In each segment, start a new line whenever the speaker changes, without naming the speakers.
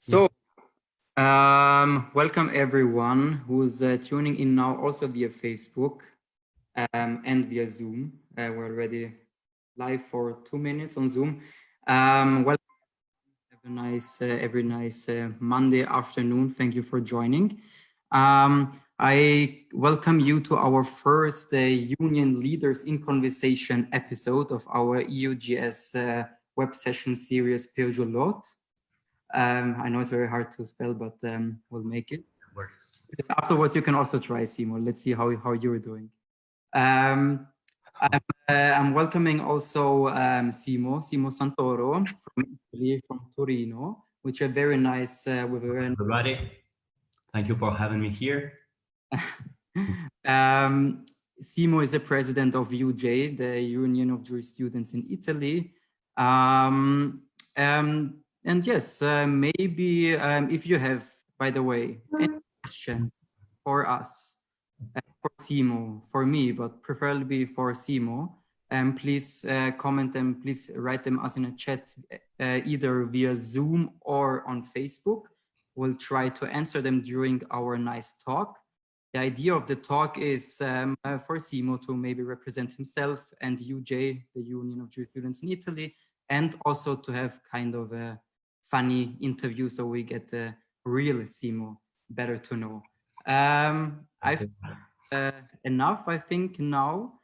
So, welcome everyone who's tuning in now, also via Facebook and via Zoom. We're already live for 2 minutes on Zoom. Welcome. Have a nice, every nice Monday afternoon. Thank you for joining. I welcome you to our first Union Leaders in Conversation episode of our EUJS web session series Peulot. I know it's very hard to spell, but we'll make it.
It works.
Afterwards, you can also try, Simone. Let's see how you're doing. I'm welcoming also Simone Santoro from Italy, from Torino, which are very nice.
Everybody, thank you for having me here.
Simo is the president of UGEI, the Union of Jewish Students in Italy. And yes, maybe if you have, by the way, any questions for us, for Simo, for me, but preferably for Simo, please comment them, please write them us in a chat, either via Zoom or on Facebook. We'll try to answer them during our nice talk. The idea of the talk is for Simo to maybe represent himself and UGEI, the Union of Jewish Students in Italy, and also to have kind of a funny interview so we get the real Simo better to know. I've enough, I think, now.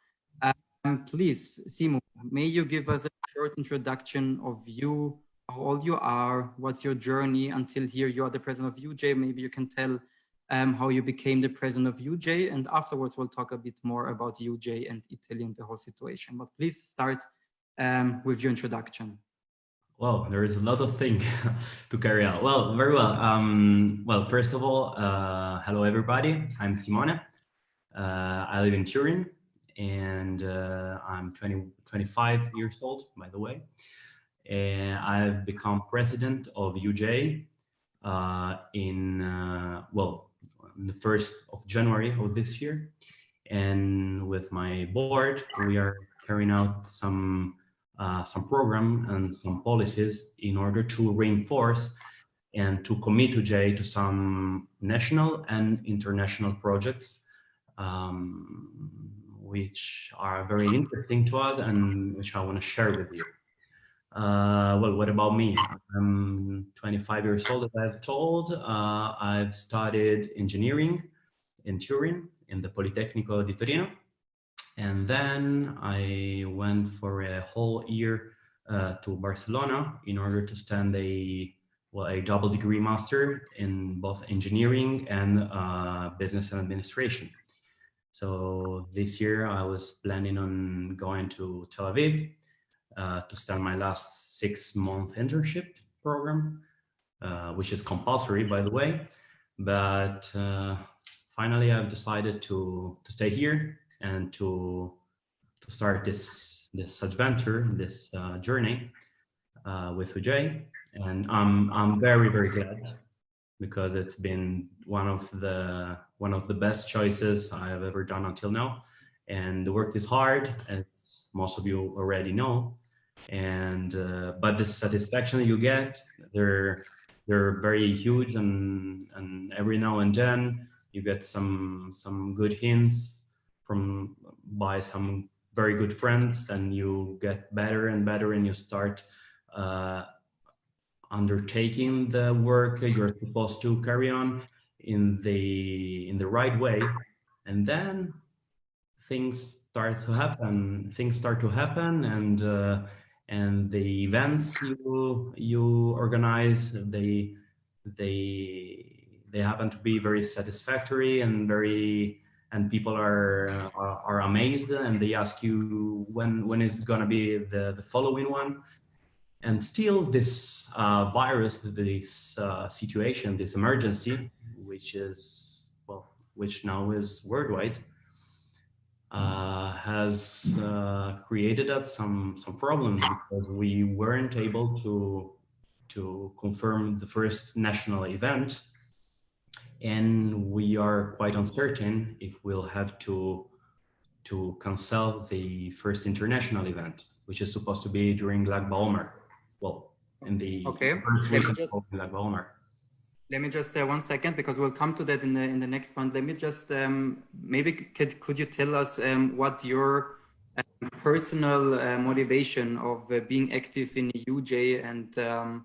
Please, Simo, may you give us a short introduction of you, how old you are, what's your journey until here you are the president of UGEI. Maybe you can tell how you became the president of UGEI, and afterwards we'll talk a bit more about UGEI and Italy and the whole situation. But please start with your introduction.
Well, there is a lot of things to carry out. Well, very well. Well, first of all, hello everybody. I'm Simone. I live in Turin, and I'm 25 years old, by the way. And I've become president of UGEI in the 1st of January of this year. And with my board, we are carrying out some program and some policies in order to reinforce and to commit UGEI to some national and international projects, which are very interesting to us and which I want to share with you. Well, what about me? I'm 25 years old, as I've told. I've studied engineering in Turin, in the Politecnico di Torino. And then I went for a whole year to Barcelona in order to study a double degree master in both engineering and business and administration. So this year I was planning on going to Tel Aviv to start my last 6-month internship program, which is compulsory, by the way. But finally I've decided to stay here and to start this adventure, this journey with UGEI, and I'm very glad, because it's been one of the best choices I have ever done until now. And the work is hard, as most of you already know, and but the satisfaction you get, they're very huge, and every now and then you get some good hints by some very good friends, and you get better and better, and you start undertaking the work you're supposed to carry on in the right way, and then things start to happen, and the events you organize, they happen to be very satisfactory and people are amazed, and they ask you when is it going to be the following one. And still this virus, this situation, this emergency, which now is worldwide, has created us some problems, because we weren't able to confirm the first national event. And we are quite uncertain if we'll have to cancel the first international event, which is supposed to be during Lag BaOmer. Well, in the first week of Lag BaOmer.
Let me just 1 second, because we'll come to that in the next point. Let me just maybe could you tell us what your personal motivation of being active in UGEI, and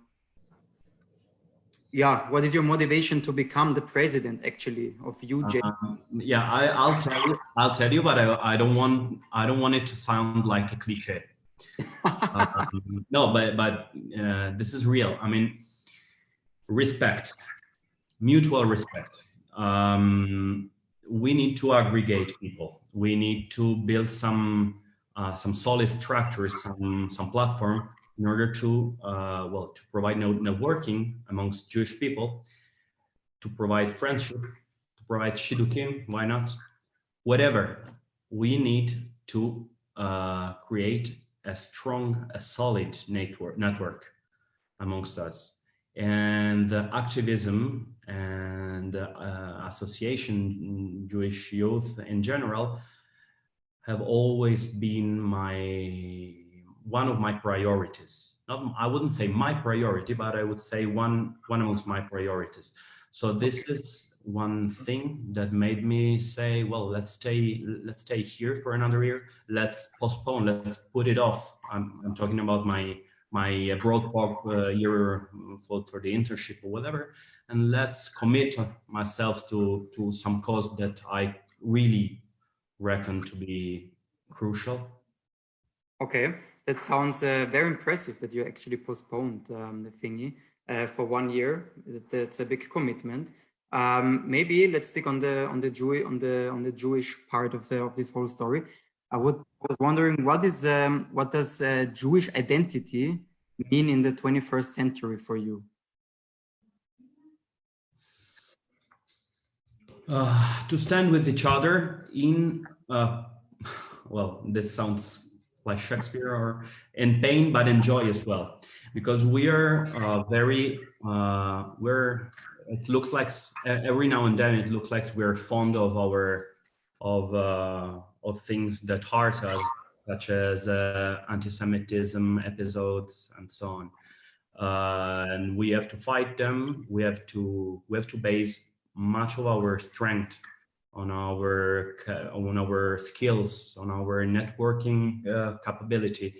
yeah, what is your motivation to become the president actually of UGEI?
Yeah, I'll tell you, but I don't want it to sound like a cliche. No, but this is real. I mean, respect, mutual respect. We need to aggregate people. We need to build some solid structures, some platform in order to to provide networking amongst Jewish people, to provide friendship, to provide shidduchim. Why not? Whatever. We need to create a strong, a solid network amongst us. And the activism and association, Jewish youth in general, have always been one of my priorities. Not, I wouldn't say my priority, but I would say one amongst my priorities. So this is one thing that made me say, well, let's stay here for another year. Let's postpone. Let's put it off. I'm talking about my broad year for the internship or whatever, and let's commit myself to some cause that I really reckon to be crucial.
Okay, that sounds very impressive that you actually postponed the thingy for 1 year. That's a big commitment. Maybe let's stick on the Jewish part of this whole story. I was wondering, what does Jewish identity mean in the 21st century for you?
To stand with each other in well, this sounds like Shakespeare, or in pain but in joy as well, because we are it looks like every now and then it looks like we're fond of of things that hurt us, such as anti-Semitism episodes and so on, and we have to fight them. We have to base much of our strength on our skills, on our networking capability,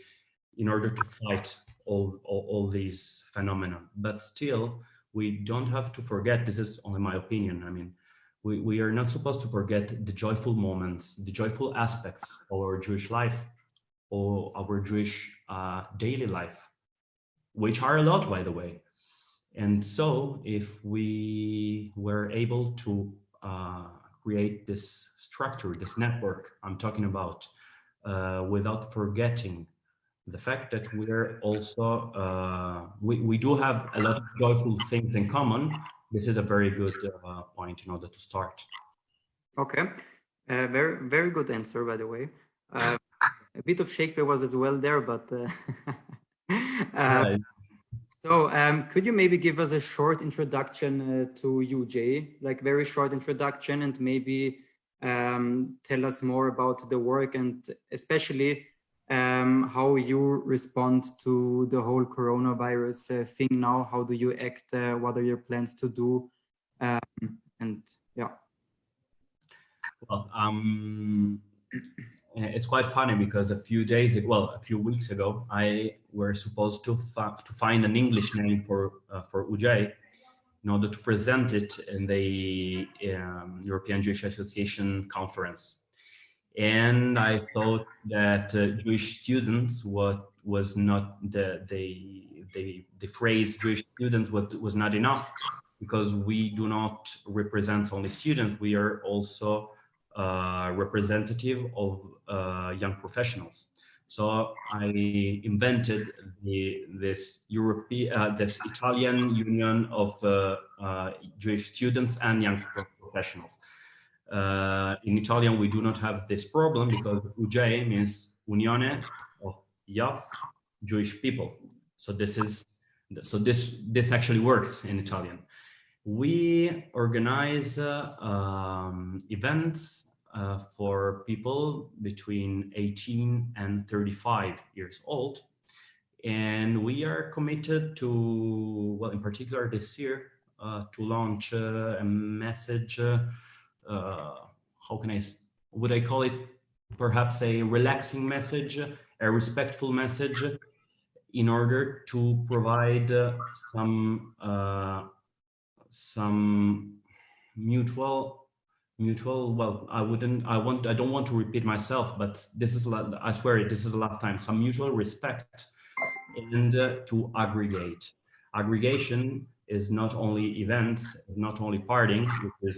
in order to fight all these phenomena. But still, we don't have to forget, this is only my opinion, I mean, we are not supposed to forget the joyful moments, the joyful aspects of our Jewish life, or our Jewish daily life, which are a lot, by the way. And so if we were able to create this structure, this network I'm talking about, without forgetting the fact that we're also, we do have a lot of joyful things in common, this is a very good point in order to start.
Okay, very, very good answer, by the way. A bit of Shakespeare was as well there, but
Yeah.
so could you maybe give us a short introduction to UGEI, like very short introduction, and maybe tell us more about the work, and especially how you respond to the whole coronavirus thing now? How do you act? What are your plans to do? And yeah.
Well, it's quite funny because a few weeks ago, I were supposed to find an English name for UGEI in order to present it in the European Jewish Association conference. And I thought that Jewish students was not the phrase Jewish students was not enough, because we do not represent only students, we are also representative of young professionals. So I invented this Italian Union of Jewish students and young professionals. In Italian, we do not have this problem because UGEI means Unione of Youth Jewish People. So this actually works in Italian. We organize events for people between 18 and 35 years old. And we are committed to, well, in particular this year, to launch a message. How can would I call it? Perhaps a relaxing message, a respectful message, in order to provide some mutual. Well, I don't want to repeat myself, but this is, I swear, this is the last time. Some mutual respect, and to aggregate. Aggregation is not only events, not only partying, which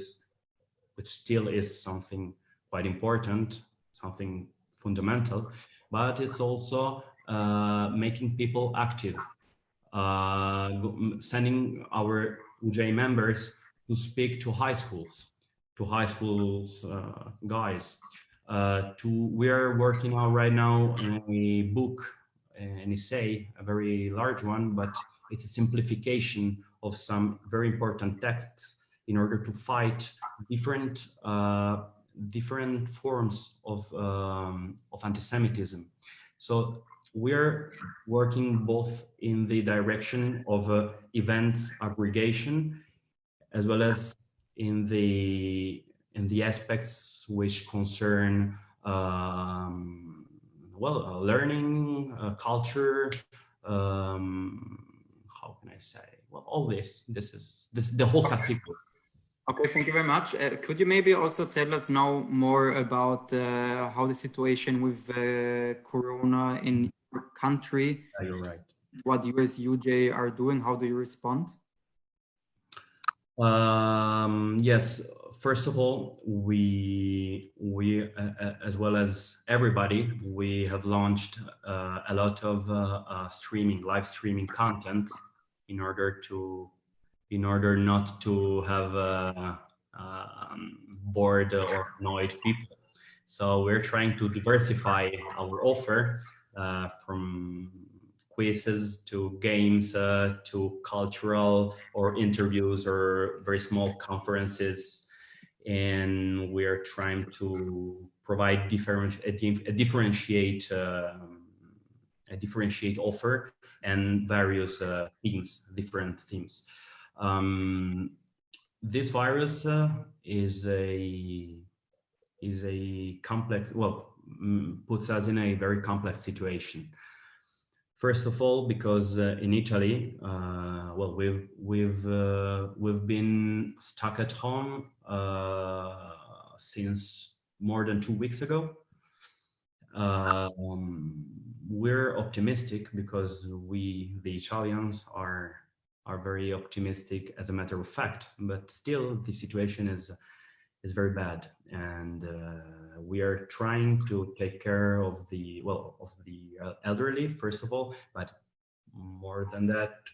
still is something quite important, something fundamental, but it's also making people active, sending our UGEI members to speak to high schools, guys. We are working on right now on a book, an essay, a very large one, but it's a simplification of some very important texts in order to fight different forms of anti-Semitism. So we're working both in the direction of events aggregation, as well as in the aspects which concern learning, culture. How can I say? Well, all this is the whole category.
Okay, thank you very much. Could you maybe also tell us now more about how the situation with Corona in your country?
Yeah, you're right.
What you as UGEI are doing? How do you respond?
Yes. First of all, we as well as everybody, we have launched a lot of live streaming content in order not to have bored or annoyed people. So we're trying to diversify our offer from quizzes to games to cultural or interviews or very small conferences, and we're trying to provide a differentiate offer and various different themes. This virus is a complex, puts us in a very complex situation. First of all, because in Italy, we've been stuck at home since more than 2 weeks ago. We're optimistic because the Italians are very optimistic as a matter of fact, but still the situation is very bad, and we are trying to take care of the elderly first of all, but more than that,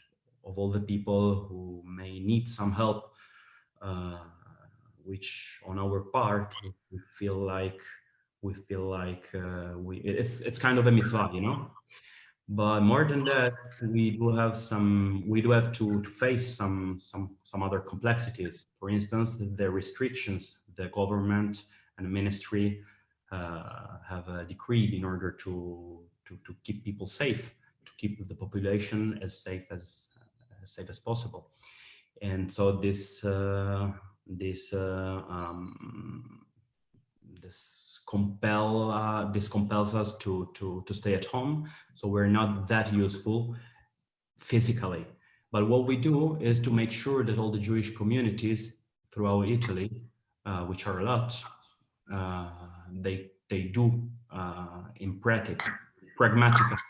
of all the people who may need some help, which on our part we feel like it's kind of a mitzvah, you know. But more than that, we do have to face some other complexities. For instance, the restrictions the government and the ministry have decreed in order to keep people safe, to keep the population as safe as possible. And so this compels us to stay at home, so we're not that useful physically. But what we do is to make sure that all the Jewish communities throughout Italy, which are a lot, they do in pragmatic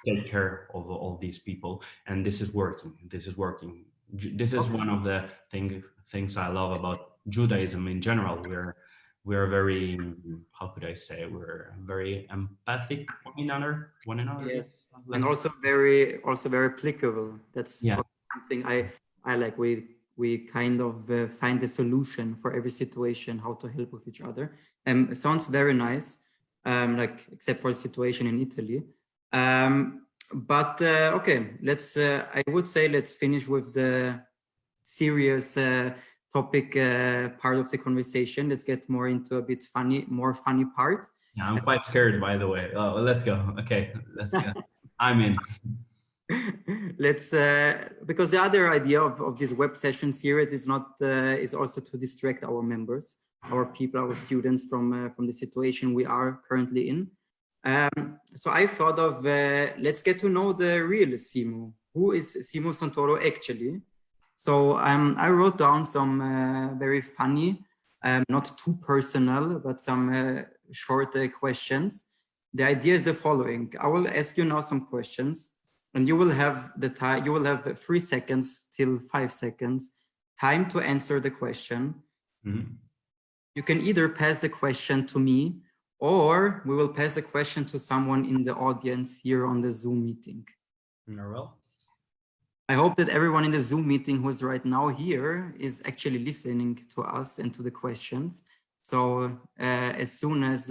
take care of all these people, and this is working. This is one of the things I love about Judaism in general. We're very, how could I say, we're very empathic one another.
Yes, and also very applicable. That's something I like. We kind of find a solution for every situation, how to help with each other. It sounds very nice, like except for the situation in Italy. But okay, I would say let's finish with the serious topic part of the conversation. Let's get more into a bit more funny part.
Yeah, I'm quite scared, by the way. Oh, let's go. Okay, let's go. I'm in.
let's because the other idea of this web session series is not is also to distract our members, our people, our students from the situation we are currently in. So I thought of let's get to know the real Simo. Who is Simone Santoro actually? So I wrote down some very funny, not too personal, but some short questions. The idea is the following. I will ask you now some questions, and you will have the time. You will have 3 seconds till 5 seconds time to answer the question.
Mm-hmm.
You can either pass the question to me, or we will pass the question to someone in the audience here on the Zoom meeting.
Very well.
I hope that everyone in the Zoom meeting who's right now here is actually listening to us and to the questions. So as soon as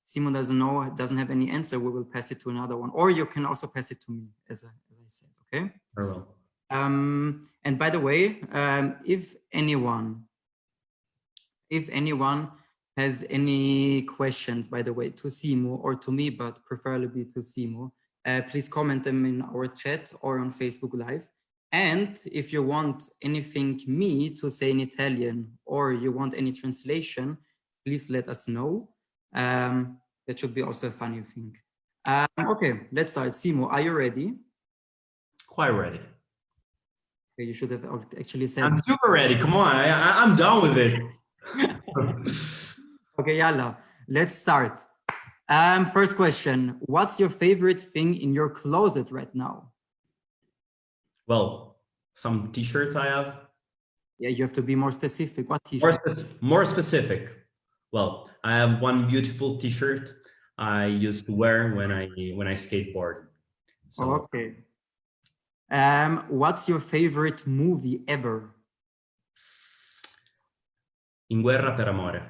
Simon doesn't have any answer, we will pass it to another one. Or you can also pass it to me, as I said, okay?
Very well.
And by the way, if anyone has any questions, by the way, to Simo or to me, but preferably to Simo, please comment them in our chat or on Facebook Live. And if you want anything me to say in Italian or you want any translation, please let us know. That should be also a funny thing. Okay, let's start. Simo, are you ready?
Quite ready.
Okay, you should have actually said.
I'm super ready. Come on, I'm done with it.
Okay, yalla, let's start. First question, what's your favorite thing in your closet right now?
Well, some t-shirts I have.
Yeah, you have to be more specific. What t-shirt?
More specific. Well, I have one beautiful t-shirt I used to wear when I skateboard. So,
okay. What's your favorite movie ever?
In Guerra per Amore.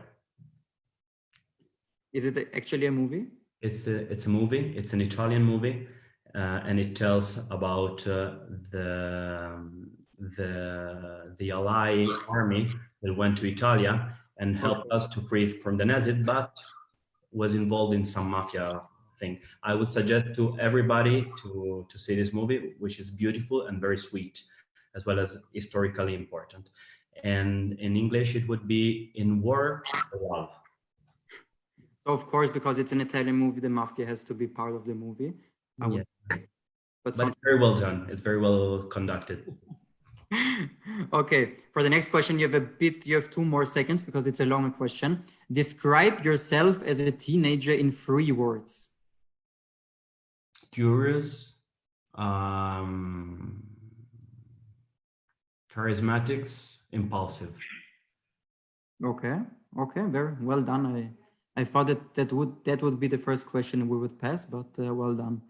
Is it actually a movie?
It's a movie. It's an Italian movie, and it tells about the Allied army that went to Italia and helped us to free from the Nazis, but was involved in some mafia thing. I would suggest to everybody to see this movie, which is beautiful and very sweet, as well as historically important. And in English, it would be In War for Love.
So of course, because it's an Italian movie, the mafia has to be part of the movie.
Yeah.
But
it's very well done. It's very well conducted.
Okay, for the next question, you have 2 more seconds because it's a longer question. Describe yourself as a teenager in 3 words.
Curious, charismatic, impulsive.
Okay, very well done. I thought that would be the first question we would pass, but well done.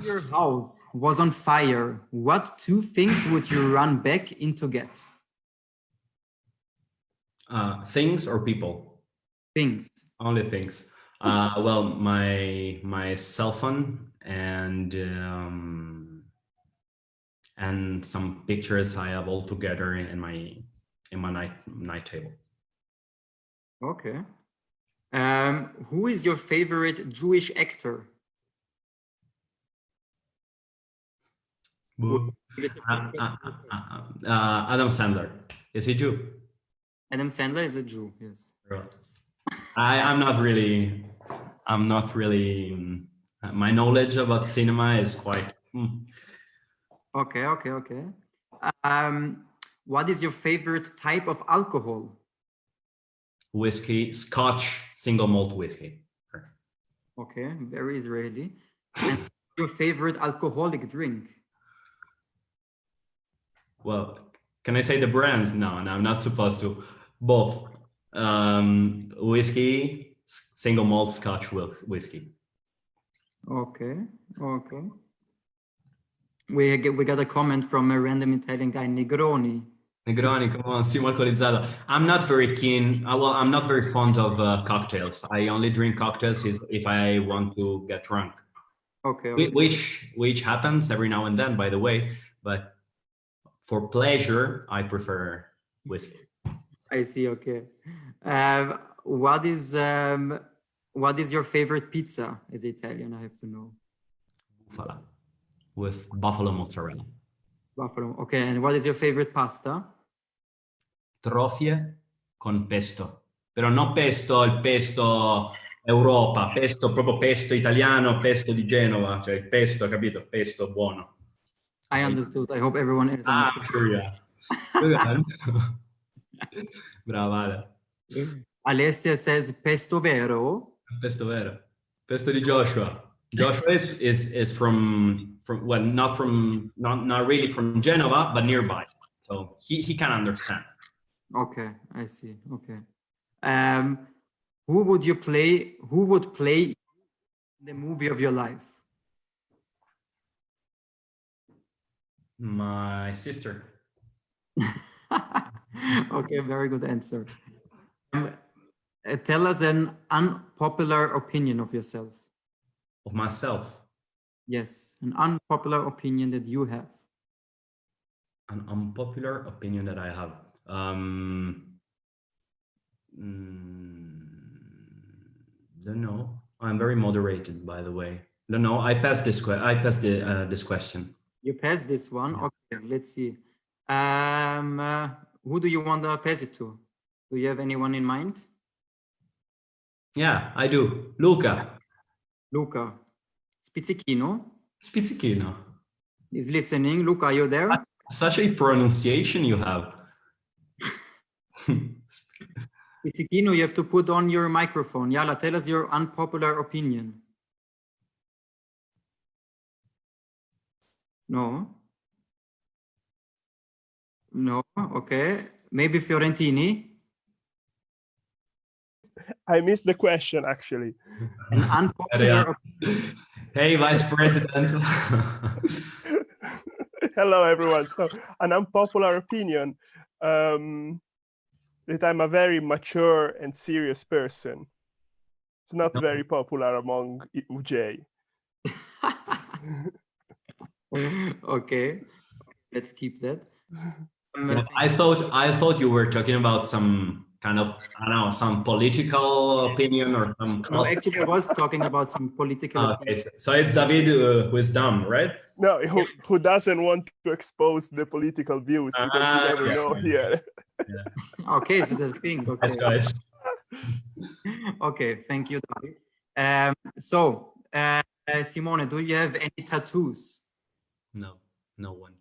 Your house was on fire. What 2 things would you run back in to get?
Things or people?
Things.
Only things. Well, my cell phone and some pictures I have all together in my night table.
Okay. Who is your favorite Jewish actor?
Adam Sandler. Is he Jew?
Adam Sandler is a Jew, yes.
I'm not really. My knowledge about cinema is quite.
Okay. What is your favorite type of alcohol?
Whiskey, Scotch, single malt whiskey.
Okay, very Israeli. And your favorite alcoholic drink?
Well, can I say the brand? No, I'm not supposed to. Both. Whiskey, single malt Scotch whiskey.
Okay. We got a comment from a random Italian guy, Negroni.
Negroni, come on, Simo alcolizzato. I'm not very keen. I'm not very fond of cocktails. I only drink cocktails if I want to get drunk.
Okay.
Which happens every now and then, by the way. But for pleasure, I prefer whiskey.
I see. Okay. What is your favorite pizza as Italian? I have to know.
Bufala. with buffalo mozzarella.
Buffalo. Okay, and what is your favorite pasta?
Trofie con pesto. Però non pesto, il pesto Europa, pesto proprio pesto italiano, pesto di Genova, cioè il pesto, capito? Pesto buono.
I understood. I hope everyone else understood.
Sure, yeah. Brava Ale.
Alessia says pesto vero.
Pesto vero. Pesto di Joshua. Joshua is from well, not really from Genova, but nearby. So he can understand.
Okay, I see. Okay. Who would play the movie of your life?
My sister.
Okay, very good answer. Tell us an unpopular opinion of yourself.
Of myself.
Yes, an unpopular opinion that you have.
An unpopular opinion that I have. Don't know. I'm very moderated, by the way. Don't know. I passed this question.
You passed this one.
Yeah.
Okay, let's see. Who do you want to pass it to? Do you have anyone in mind?
Yeah, I do. Luca.
Luca. Spizzichino
Spizzichino.
is listening. Luca, are you there?
Such a pronunciation you have.
Spizzichino, you have to put on your microphone. Yala, tell us your unpopular opinion. No? No? Okay. Maybe Fiorentini?
I missed the question, actually.
An unpopular opinion.
Hey, Vice President.
Hello, everyone. So, an unpopular opinion, that I'm a very mature and serious person. It's not very popular among EUJEI.
Okay, let's keep that.
Yeah, I thought you were talking about some kind of, I don't know, some political opinion or some.
No, actually, I was talking about some political.
Okay, so it's David who is dumb, right?
No, who doesn't want to expose the political views, because you never know here.
Yeah.
Okay, it's the thing. Okay.
That's guys.
Okay, thank you, David. Simone, do you have any tattoos?
No one.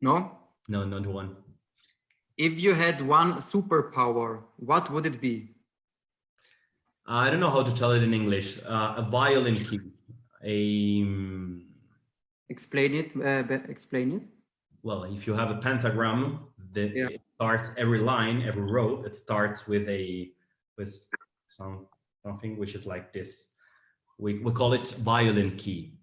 No?
No, not one.
If you had one superpower, what would it be?
I don't know how to tell it in English. A violin key.
Explain it. Explain it.
Well, if you have a pentagram, it starts every line, every row. It starts with something which is like this. We call it violin key,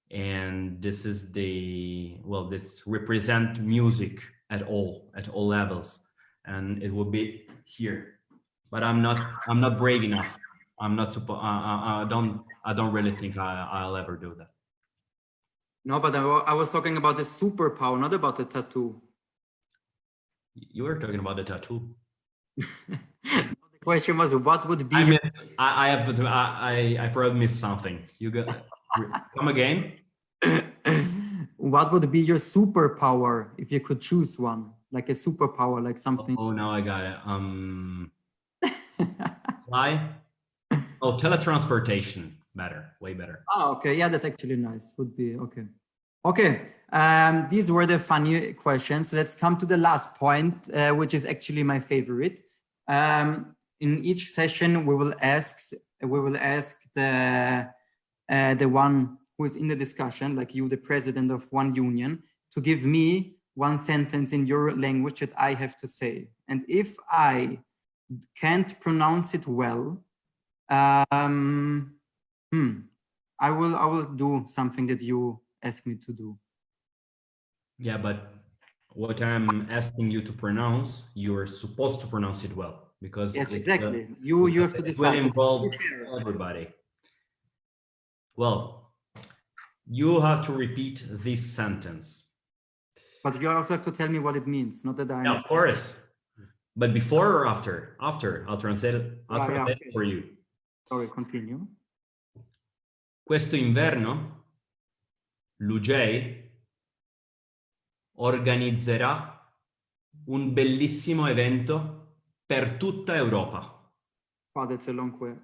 and this is this represent music at all levels, and it will be here. But I'm not brave enough. I'm not I don't really think I'll ever do that.
No, but I was talking about the superpower, not about the tattoo.
You were talking about the tattoo.
The question was, what would be?
I probably missed something. You got come again.
What would be your superpower if you could choose one, like a superpower, like something?
Oh, now I got it. Fly. Oh, teletransportation. Better, way better.
Oh, okay. Yeah, that's actually nice. Would be okay. Okay. These were the funny questions. Let's come to the last point, which is actually my favorite. In each session, we will ask the one who is in the discussion, like you, the president of one union, to give me one sentence in your language that I have to say. And if I can't pronounce it well, I will do something that you ask me to do.
Yeah, but what I'm asking you to pronounce, you're supposed to pronounce it well, because
yes, exactly. You have to decide.
It will involve everybody. Well, you have to repeat this sentence.
But you also have to tell me what it means, not that I.
Yeah, of course. But before or after? After, I'll translate it. I'll translate it for you.
Sorry, continue.
Questo inverno l'UGEI organizzerà un bellissimo evento per tutta Europa.
Wow, that's a long way.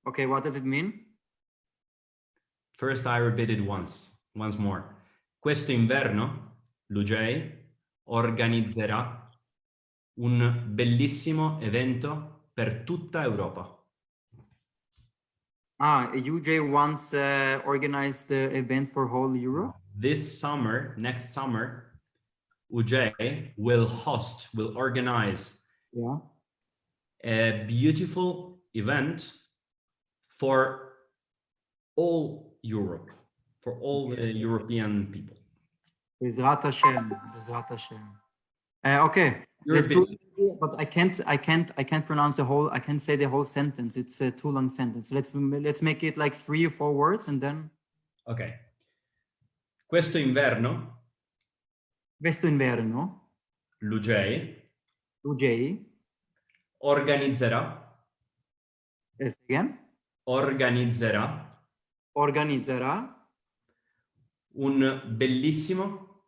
Okay, what does it mean?
First, I repeat it once more. Questo inverno l'UGEI organizzerà un bellissimo evento per tutta Europa.
UJ once organized the event for whole Europe.
This summer, next summer, UGEI will organize a beautiful event for all Europe, for all the European people.
Bezrat Hashem, Bezrat Hashem. Okay, let's do it. But I can't pronounce the whole. I can't say the whole sentence. It's a too long sentence. Let's make it like 3 or 4 words and then.
Okay. Questo inverno
l'UGEI
organizzerà un bellissimo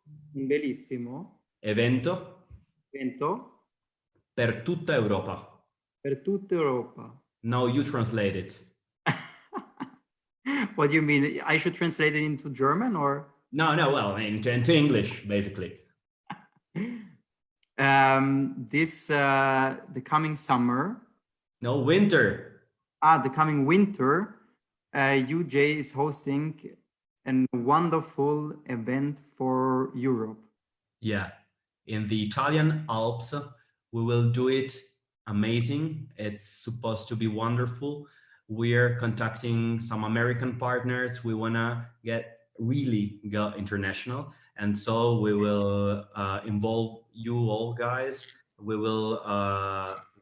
evento per tutta Europa. Now you translate it.
What do you mean? I should translate it into German or?
No, well, into English, basically.
The coming summer.
No, winter.
The coming winter, UJ is hosting a wonderful event for Europe.
Yeah, in the Italian Alps, we will do it amazing. It's supposed to be wonderful. We're contacting some American partners. We wanna really go international. And so we will involve you all guys. We will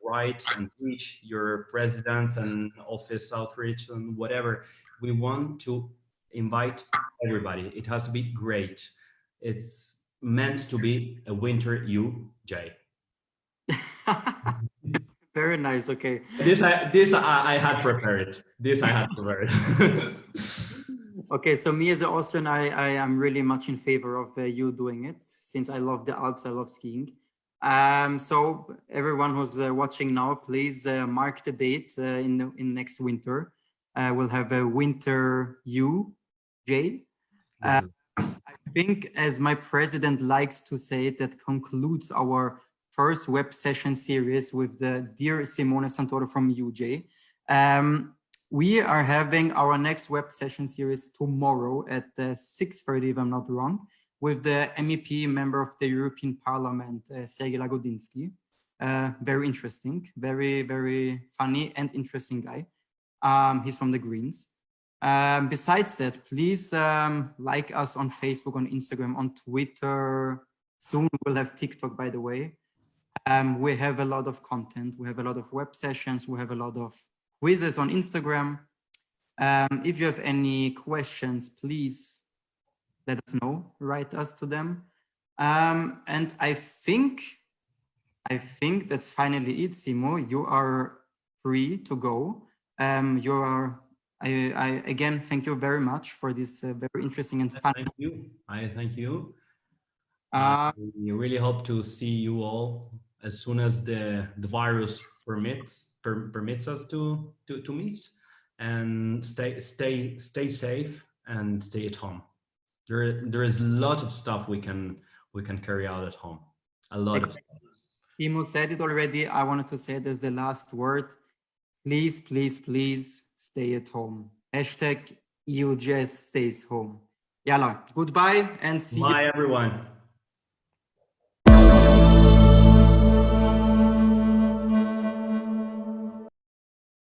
write and reach your presidents and office outreach and whatever. We want to invite everybody. It has to be great. It's meant to be a winter UJ.
Very nice. Okay.
This I had prepared.
Okay, so me as an Austrian, I am really much in favor of you doing it, since I love the Alps, I love skiing. So everyone who's watching now, please mark the date in next winter. We'll have a winter UJ. I think, as my president likes to say, that concludes our first web session series with the dear Simone Santoro from EUJS. We are having our next web session series tomorrow at 6:30, if I'm not wrong, with the MEP member of the European Parliament, Sergej Lagodinsky. Very interesting, very, very funny and interesting guy. He's from the Greens. Besides that, please like us on Facebook, on Instagram, on Twitter. Soon we'll have TikTok, by the way. We have a lot of content. We have a lot of web sessions. We have a lot of quizzes on Instagram. If you have any questions, please let us know, write us to them. And I think that's finally it, Simo. You are free to go. I again thank you very much for this very interesting and fun.
Thank you. I thank you. We really hope to see you all as soon as the virus permits us to meet, and stay safe and stay at home. There is a lot of stuff we can carry out at home. A lot of stuff.
Timo said it already. I wanted to say it as the last word. Please, please, please stay at home. #EUJS stays home. Yalla, goodbye and see you.
Bye, everyone.